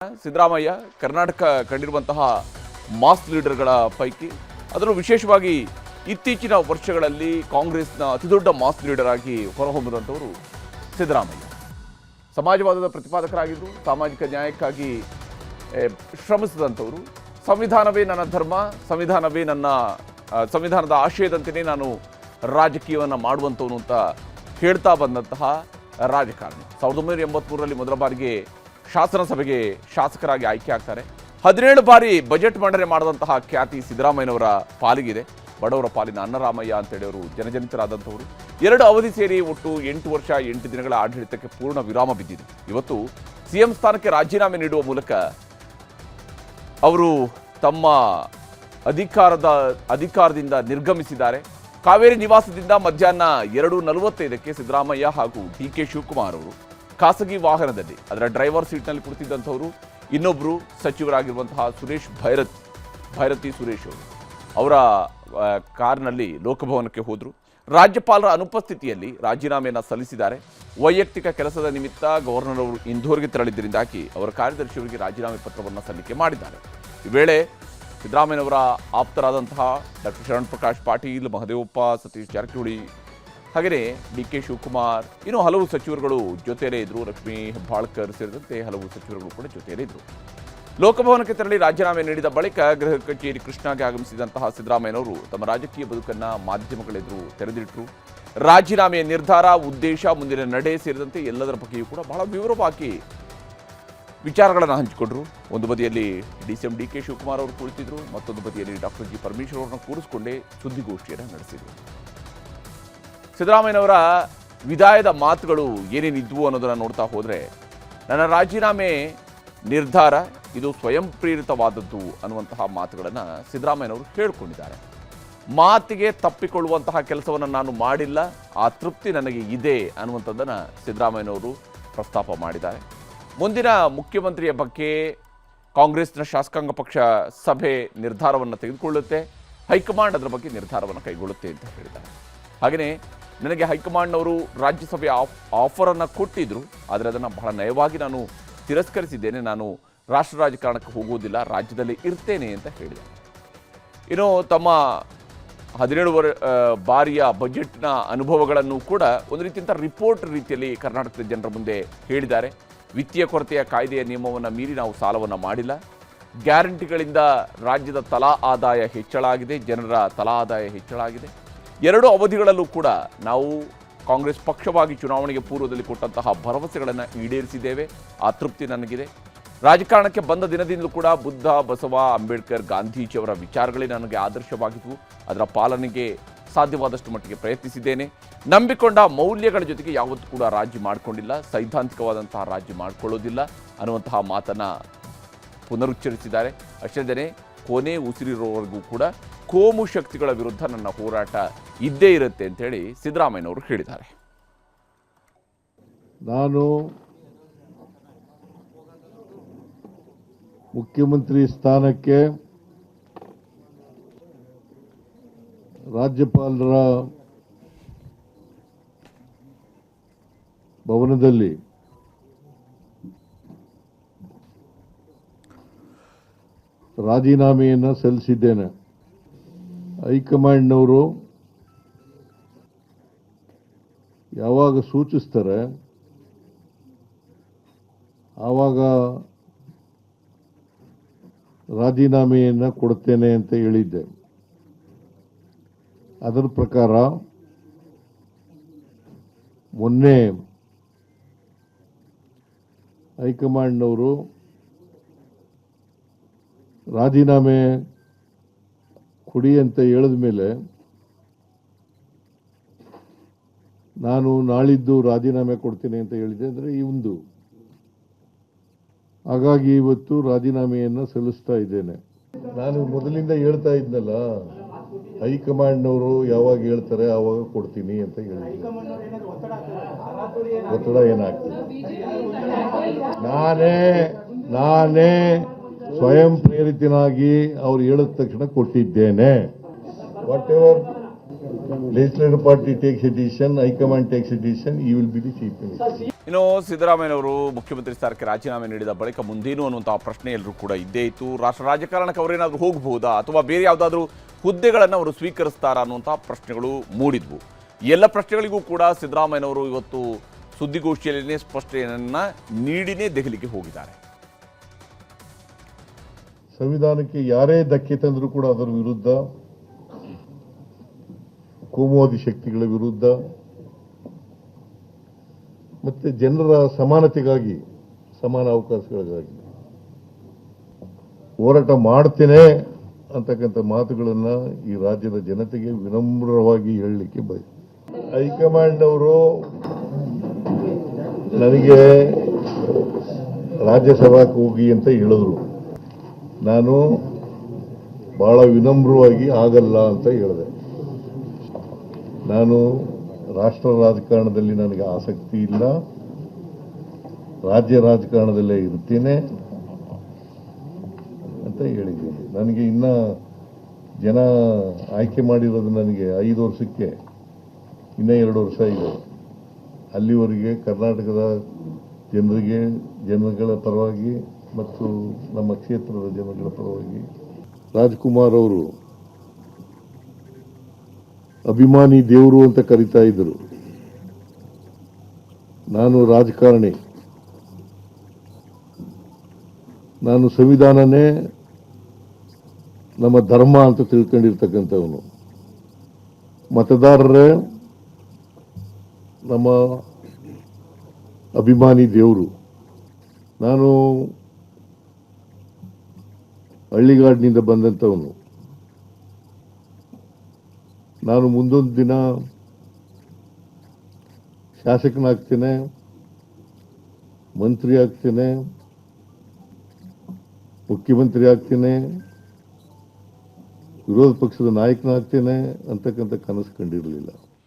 Siddaramaiah Karnataka ಕಂಡಿರುವಂತಹ mass ಲೀಡರ್ಗಳ ಪೈಕಿ ಅದರಲ್ಲೂ ವಿಶೇಷವಾಗಿ ಇತ್ತೀಚಿನ ವರ್ಷಗಳಲ್ಲಿ ಕಾಂಗ್ರೆಸ್ನ ಅತಿದೊಡ್ಡ ಮಾಸ್ ಲೀಡರ್ ಆಗಿ ಹೊರಹೊಮ್ಮಿದಂಥವರು ಸಿದ್ದರಾಮಯ್ಯ. ಸಮಾಜವಾದದ ಪ್ರತಿಪಾದಕರಾಗಿದ್ದು ಸಾಮಾಜಿಕ ನ್ಯಾಯಕ್ಕಾಗಿ ಶ್ರಮಿಸಿದಂಥವರು. ಸಂವಿಧಾನವೇ ನನ್ನ ಧರ್ಮ, ಸಂವಿಧಾನವೇ ನನ್ನ ಸಂವಿಧಾನದ ಆಶಯದಂತೆಯೇ ನಾನು ರಾಜಕೀಯವನ್ನು ಮಾಡುವಂಥವನು ಅಂತ ಹೇಳ್ತಾ ಬಂದಂತಹ ರಾಜಕಾರಣಿ. 1983ರಲ್ಲಿ ಮೊದಲ ಬಾರಿಗೆ ಶಾಸನಸಭೆಗೆ ಶಾಸಕರಾಗಿ ಆಯ್ಕೆ ಆಗ್ತಾರೆ. 17 ಬಾರಿ ಬಜೆಟ್ ಮಂಡನೆ ಮಾಡಿದಂತಹ ಖ್ಯಾತಿ ಸಿದ್ದರಾಮಯ್ಯನವರ ಪಾಲಿಗಿದೆ. ಬಡವರ ಪಾಲಿನ ಅನ್ನರಾಮಯ್ಯ ಅಂತೇಳಿ ಅವರು ಜನಜನಿತರಾದಂಥವರು. 2 ಅವಧಿ ಸೇರಿ ಒಟ್ಟು 8 ವರ್ಷ 8 ದಿನಗಳ ಆಡಳಿತಕ್ಕೆ ಪೂರ್ಣ ವಿರಾಮ ಬಿದ್ದಿದೆ. ಇವತ್ತು ಸಿಎಂ ಸ್ಥಾನಕ್ಕೆ ರಾಜೀನಾಮೆ ನೀಡುವ ಮೂಲಕ ಅವರು ತಮ್ಮ ಅಧಿಕಾರದಿಂದ ನಿರ್ಗಮಿಸಿದ್ದಾರೆ. ಕಾವೇರಿ ನಿವಾಸದಿಂದ ಮಧ್ಯಾಹ್ನ 2:45ಕ್ಕೆ ಸಿದ್ದರಾಮಯ್ಯ ಹಾಗೂ ಡಿ.ಕೆ. ಶಿವಕುಮಾರ್ ಅವರು ಖಾಸಗಿ ವಾಹನದಲ್ಲಿ ಅದರ ಡ್ರೈವರ್ ಸೀಟ್ನಲ್ಲಿ ಕುಳಿತಿದ್ದಂಥವರು ಇನ್ನೊಬ್ಬರು ಸಚಿವರಾಗಿರುವಂತಹ ಭೈರತಿ ಸುರೇಶ್ ಅವರು ಅವರ ಕಾರ್ನಲ್ಲಿ ಲೋಕಭವನಕ್ಕೆ ಹೋದರು. ರಾಜ್ಯಪಾಲರ ಅನುಪಸ್ಥಿತಿಯಲ್ಲಿ ರಾಜೀನಾಮೆಯನ್ನು ಸಲ್ಲಿಸಿದ್ದಾರೆ. ವೈಯಕ್ತಿಕ ಕೆಲಸದ ನಿಮಿತ್ತ ಗವರ್ನರ್ ಅವರು ಇಂದೋರ್ಗೆ ತೆರಳಿದ್ದರಿಂದಾಗಿ ಅವರ ಕಾರ್ಯದರ್ಶಿಯವರಿಗೆ ರಾಜೀನಾಮೆ ಪತ್ರವನ್ನು ಸಲ್ಲಿಕೆ ಮಾಡಿದ್ದಾರೆ. ಈ ವೇಳೆ ಸಿದ್ದರಾಮಯ್ಯನವರ ಆಪ್ತರಾದಂತಹ ಡಾಕ್ಟರ್ ಶರಣ್ ಪ್ರಕಾಶ್ ಪಾಟೀಲ್, ಮಹದೇವಪ್ಪ, ಸತೀಶ್ ಜಾರಕಿಹೊಳಿ ಹಾಗೆಯೇ ಡಿ.ಕೆ. ಶಿವಕುಮಾರ್ ಇನ್ನೂ ಹಲವು ಸಚಿವರುಗಳು ಜೊತೆಯಲ್ಲೇ ಇದ್ದರು. ಲಕ್ಷ್ಮೀ ಹೆಬ್ಬಾಳ್ಕರ್ ಸೇರಿದಂತೆ ಹಲವು ಸಚಿವರುಗಳು ಕೂಡ ಜೊತೆಯಲ್ಲೇ ಇದ್ದರು. ಲೋಕಭವನಕ್ಕೆ ತೆರಳಿ ರಾಜೀನಾಮೆ ನೀಡಿದ ಬಳಿಕ ಗೃಹ ಕಚೇರಿ ಕೃಷ್ಣಾಗೆ ಆಗಮಿಸಿದಂತಹ ಸಿದ್ದರಾಮಯ್ಯನವರು ತಮ್ಮ ರಾಜಕೀಯ ಬದುಕನ್ನು ಮಾಧ್ಯಮಗಳೆದುರು ತೆರೆದಿಟ್ಟರು. ರಾಜೀನಾಮೆಯ ನಿರ್ಧಾರ, ಉದ್ದೇಶ, ಮುಂದಿನ ನಡೆ ಸೇರಿದಂತೆ ಎಲ್ಲದರ ಬಗ್ಗೆಯೂ ಕೂಡ ಬಹಳ ವಿವರವಾಗಿ ವಿಚಾರಗಳನ್ನು ಹಂಚಿಕೊಂಡ್ರು. ಒಂದು ಬದಿಯಲ್ಲಿ ಡಿ.ಸಿ.ಎಂ ಡಿ.ಕೆ. ಶಿವಕುಮಾರ್ ಅವರು ಕುಳಿತಿದ್ರು, ಮತ್ತೊಂದು ಬದಿಯಲ್ಲಿ ಡಾಕ್ಟರ್ ಜಿ. ಪರಮೇಶ್ವರ್ ಅವರನ್ನು ಕೂರಿಸಿಕೊಂಡೇ ಸುದ್ದಿಗೋಷ್ಠಿಯನ್ನು ನಡೆಸಿದರು. ಸಿದ್ದರಾಮಯ್ಯನವರ ವಿದಾಯದ ಮಾತುಗಳು ಏನೇನಿದ್ವು ಅನ್ನೋದನ್ನು ನೋಡ್ತಾ ಹೋದರೆ, ನನ್ನ ರಾಜೀನಾಮೆ ನಿರ್ಧಾರ ಇದು ಸ್ವಯಂ ಪ್ರೇರಿತವಾದದ್ದು ಅನ್ನುವಂತಹ ಮಾತುಗಳನ್ನು ಸಿದ್ದರಾಮಯ್ಯನವರು ಹೇಳಿಕೊಂಡಿದ್ದಾರೆ. ಮಾತಿಗೆ ತಪ್ಪಿಕೊಳ್ಳುವಂತಹ ಕೆಲಸವನ್ನು ನಾನು ಮಾಡಿಲ್ಲ, ಆ ತೃಪ್ತಿ ನನಗೆ ಇದೆ ಅನ್ನುವಂಥದ್ದನ್ನು ಸಿದ್ದರಾಮಯ್ಯನವರು ಪ್ರಸ್ತಾಪ ಮಾಡಿದ್ದಾರೆ. ಮುಂದಿನ ಮುಖ್ಯಮಂತ್ರಿಯ ಬಗ್ಗೆ ಕಾಂಗ್ರೆಸ್ನ ಶಾಸಕಾಂಗ ಪಕ್ಷ ಸಭೆ ನಿರ್ಧಾರವನ್ನು ತೆಗೆದುಕೊಳ್ಳುತ್ತೆ, ಹೈಕಮಾಂಡ್ ಅದರ ಬಗ್ಗೆ ನಿರ್ಧಾರವನ್ನು ಕೈಗೊಳ್ಳುತ್ತೆ ಅಂತ ಹೇಳಿದ್ದಾರೆ. ಹಾಗೆಯೇ ನನಗೆ ಹೈಕಮಾಂಡ್ನವರು ರಾಜ್ಯಸಭೆಯ ಆಫರನ್ನು ಕೊಟ್ಟಿದ್ದರು, ಆದರೆ ಅದನ್ನು ಬಹಳ ನಯವಾಗಿ ನಾನು ತಿರಸ್ಕರಿಸಿದ್ದೇನೆ. ನಾನು ರಾಷ್ಟ್ರ ರಾಜಕಾರಣಕ್ಕೆ ಹೋಗುವುದಿಲ್ಲ, ರಾಜ್ಯದಲ್ಲಿ ಇರ್ತೇನೆ ಅಂತ ಹೇಳಿದೆ. ಇನ್ನು ತಮ್ಮ 17 ಬಾರಿಯ ಬಜೆಟ್ನ ಅನುಭವಗಳನ್ನು ಕೂಡ ಒಂದು ರೀತಿಯಿಂದ ರಿಪೋರ್ಟ್ ರೀತಿಯಲ್ಲಿ ಕರ್ನಾಟಕದ ಜನರ ಮುಂದೆ ಹೇಳಿದ್ದಾರೆ. ವಿತ್ತೀಯ ಕೊರತೆಯ ಕಾಯ್ದೆಯ ನಿಯಮವನ್ನು ಮೀರಿ ನಾವು ಸಾಲವನ್ನು ಮಾಡಿಲ್ಲ. ಗ್ಯಾರಂಟಿಗಳಿಂದ ರಾಜ್ಯದ ತಲಾ ಆದಾಯ ಹೆಚ್ಚಳ ಆಗಿದೆ, ಜನರ ತಲಾ ಆದಾಯ ಹೆಚ್ಚಳ ಆಗಿದೆ. 2 ಅವಧಿಗಳಲ್ಲೂ ಕೂಡ ನಾವು ಕಾಂಗ್ರೆಸ್ ಪಕ್ಷವಾಗಿ ಚುನಾವಣೆಗೆ ಪೂರ್ವದಲ್ಲಿ ಕೊಟ್ಟಂತಹ ಭರವಸೆಗಳನ್ನು ಈಡೇರಿಸಿದ್ದೇವೆ, ಆ ತೃಪ್ತಿ ನನಗಿದೆ. ರಾಜಕಾರಣಕ್ಕೆ ಬಂದ ದಿನದಿಂದಲೂ ಕೂಡ ಬುದ್ಧ, ಬಸವ, ಅಂಬೇಡ್ಕರ್, ಗಾಂಧೀಜಿಯವರ ವಿಚಾರಗಳೇ ನನಗೆ ಆದರ್ಶವಾಗಿದ್ವು. ಅದರ ಪಾಲನೆಗೆ ಸಾಧ್ಯವಾದಷ್ಟು ಮಟ್ಟಿಗೆ ಪ್ರಯತ್ನಿಸಿದ್ದೇನೆ. ನಂಬಿಕೊಂಡ ಮೌಲ್ಯಗಳ ಜೊತೆಗೆ ಯಾವತ್ತೂ ಕೂಡ ರಾಜಿ ಮಾಡಿಕೊಂಡಿಲ್ಲ, ಸೈದ್ಧಾಂತಿಕವಾದಂತಹ ರಾಜಿ ಮಾಡಿಕೊಳ್ಳೋದಿಲ್ಲ ಅನ್ನುವಂತಹ ಮಾತನ್ನು ಪುನರುಚ್ಚರಿಸಿದ್ದಾರೆ. ಅಷ್ಟೇ ಕೊನೆ ಉಸಿರಿರೋವರೆಗೂ ಕೂಡ ಕೋಮು ಶಕ್ತಿಗಳ ವಿರುದ್ಧ ನನ್ನ ಹೋರಾಟ ಇದ್ದೇ ಇರುತ್ತೆ ಅಂತೇಳಿ ಸಿದ್ದರಾಮಯ್ಯನವರು ಹೇಳಿದ್ದಾರೆ. ನಾನು ಮುಖ್ಯಮಂತ್ರಿ ಸ್ಥಾನಕ್ಕೆ ರಾಜ್ಯಪಾಲರ ಭವನದಲ್ಲಿ ರಾಜೀನಾಮೆಯನ್ನು ಸಲ್ಲಿಸಿದ್ದೇನೆ. ಹೈಕಮಾಂಡ್ನವರು ಯಾವಾಗ ಸೂಚಿಸ್ತಾರೆ ಆವಾಗ ರಾಜೀನಾಮೆಯನ್ನು ಕೊಡ್ತೇನೆ ಅಂತ ಹೇಳಿದ್ದೆ. ಅದರ ಪ್ರಕಾರ ಮೊನ್ನೆ ಹೈಕಮಾಂಡ್ನವರು ರಾಜೀನಾಮೆ ಕೊಡಿ ಅಂತ ಹೇಳಿದ ಮೇಲೆ ನಾನು ನಾಳಿದ್ದು ರಾಜೀನಾಮೆ ಕೊಡ್ತೀನಿ ಅಂತ ಹೇಳಿದೆ. ಅಂದರೆ ಒಂದು ಹಾಗಾಗಿ ಇವತ್ತು ರಾಜೀನಾಮೆಯನ್ನು ಸಲ್ಲಿಸ್ತಾ ಇದ್ದೇನೆ. ನಾನು ಮೊದಲಿಂದ ಹೇಳ್ತಾ ಇದ್ನಲ್ಲ, ಹೈಕಮಾಂಡ್ನವರು ಯಾವಾಗ ಹೇಳ್ತಾರೆ ಆವಾಗ ಕೊಡ್ತೀನಿ ಅಂತ ಹೇಳಿದ್ದೆ. ಒತ್ತಡ ಏನಾಗ್ತದೆ? ನಾನೇ ಸ್ವಯಂ ಪ್ರೇರಿತನಾಗಿ ಅವ್ರು ಹೇಳಿದ ತಕ್ಷಣ ಕೊಟ್ಟಿದ್ದೇನೆ. What ever Legislative party takes a decision, High Command takes a decision, he will be the chief minister. ಇನ್ನು ಸಿದ್ದರಾಮಯ್ಯನವರು ಮುಖ್ಯಮಂತ್ರಿ ಸ್ಥಾನಕ್ಕೆ ರಾಜೀನಾಮೆ ನೀಡಿದ ಬಳಿಕ ಮುಂದೇನು ಅನ್ನುವಂತಹ ಪ್ರಶ್ನೆ ಎಲ್ಲರೂ ಕೂಡ ಇದ್ದೇ ಇತ್ತು. ರಾಷ್ಟ್ರ ರಾಜಕಾರಣಕ್ಕೆ ಅವರೇನಾದರೂ ಹೋಗಬಹುದಾ ಅಥವಾ ಬೇರೆ ಯಾವುದಾದ್ರೂ ಹುದ್ದೆಗಳನ್ನು ಅವರು ಸ್ವೀಕರಿಸ್ತಾರಾ ಅನ್ನುವಂತಹ ಪ್ರಶ್ನೆಗಳು ಮೂಡಿದ್ವು. ಎಲ್ಲ ಪ್ರಶ್ನೆಗಳಿಗೂ ಕೂಡ ಸಿದ್ದರಾಮಯ್ಯನವರು ಇವತ್ತು ಸುದ್ದಿಗೋಷ್ಠಿಯಲ್ಲೇ ಸ್ಪಷ್ಟನೆಯನ್ನ ನೀಡಿನೇ ದೆಹಲಿಗೆ ಹೋಗಿದ್ದಾರೆ. ಸಂವಿಧಾನಕ್ಕೆ ಯಾರೇ ಧಕ್ಕೆ ತಂದರೂ ಕೂಡ ಅದರ ವಿರುದ್ಧ, ಕೋಮುವಾದಿ ಶಕ್ತಿಗಳ ವಿರುದ್ಧ ಮತ್ತೆ ಜನರ ಸಮಾನತೆಗಾಗಿ, ಸಮಾನ ಅವಕಾಶಗಳಿಗಾಗಿ ಹೋರಾಟ ಮಾಡ್ತೇನೆ ಅಂತಕ್ಕಂಥ ಮಾತುಗಳನ್ನು ಈ ರಾಜ್ಯದ ಜನತೆಗೆ ವಿನಮ್ರವಾಗಿ ಹೇಳಲಿಕ್ಕೆ ಬಯಸ್ತೀನಿ. ಹೈಕಮಾಂಡ್ ಅವರು ನನಗೆ ರಾಜ್ಯಸಭಾಕ್ಕೆ ಹೋಗಿ ಅಂತ ಹೇಳಿದ್ರು. ನಾನು ಬಹಳ ವಿನಮ್ರವಾಗಿ ಆಗಲ್ಲ ಅಂತ ಹೇಳಿದೆ. ನಾನು ರಾಷ್ಟ್ರ ರಾಜಕಾರಣದಲ್ಲಿ ನನಗೆ ಆಸಕ್ತಿ ಇಲ್ಲ, ರಾಜ್ಯ ರಾಜಕಾರಣದಲ್ಲೇ ಇರ್ತೀನಿ ಅಂತ ಹೇಳಿದ್ದೀನಿ. ನನಗೆ ಇನ್ನ ಜನ ಆಯ್ಕೆ ಮಾಡಿರೋದು ನನಗೆ 5 ವರ್ಷಕ್ಕೆ ಇನ್ನೂ 2 ವರ್ಷ ಇದೆ. ಅಲ್ಲಿವರೆಗೆ ಕರ್ನಾಟಕದ ಜನರಿಗೆ, ಜನಗಳ ಪರವಾಗಿ ಮತ್ತು ನಮ್ಮ ಕ್ಷೇತ್ರದ ಜನಗಳ ಪರವಾಗಿ ರಾಜ್ಕುಮಾರ್ ಅವರು ಅಭಿಮಾನಿ ದೇವರು ಅಂತ ಕರೀತಾ ಇದ್ದರು. ನಾನು ರಾಜಕಾರಣಿ, ನಾನು ಸಂವಿಧಾನನೇ ನಮ್ಮ ಧರ್ಮ ಅಂತ ತಿಳ್ಕೊಂಡಿರ್ತಕ್ಕಂಥವನು. ಮತದಾರರೇ ನಮ್ಮ ಅಭಿಮಾನಿ ದೇವರು. ನಾನು ಹಳ್ಳಿಗಾಡಿನಿಂದ ಬಂದಂಥವನು. ನಾನು ಮುಂದೊಂದು ದಿನ ಶಾಸಕನಾಗ್ತೇನೆ, ಮಂತ್ರಿ ಆಗ್ತೇನೆ, ಮುಖ್ಯಮಂತ್ರಿ ಆಗ್ತೇನೆ, ವಿರೋಧ ಪಕ್ಷದ ನಾಯಕನಾಗ್ತೇನೆ ಅಂತಕ್ಕಂಥ ಕನಸು ಕಂಡಿರಲಿಲ್ಲ.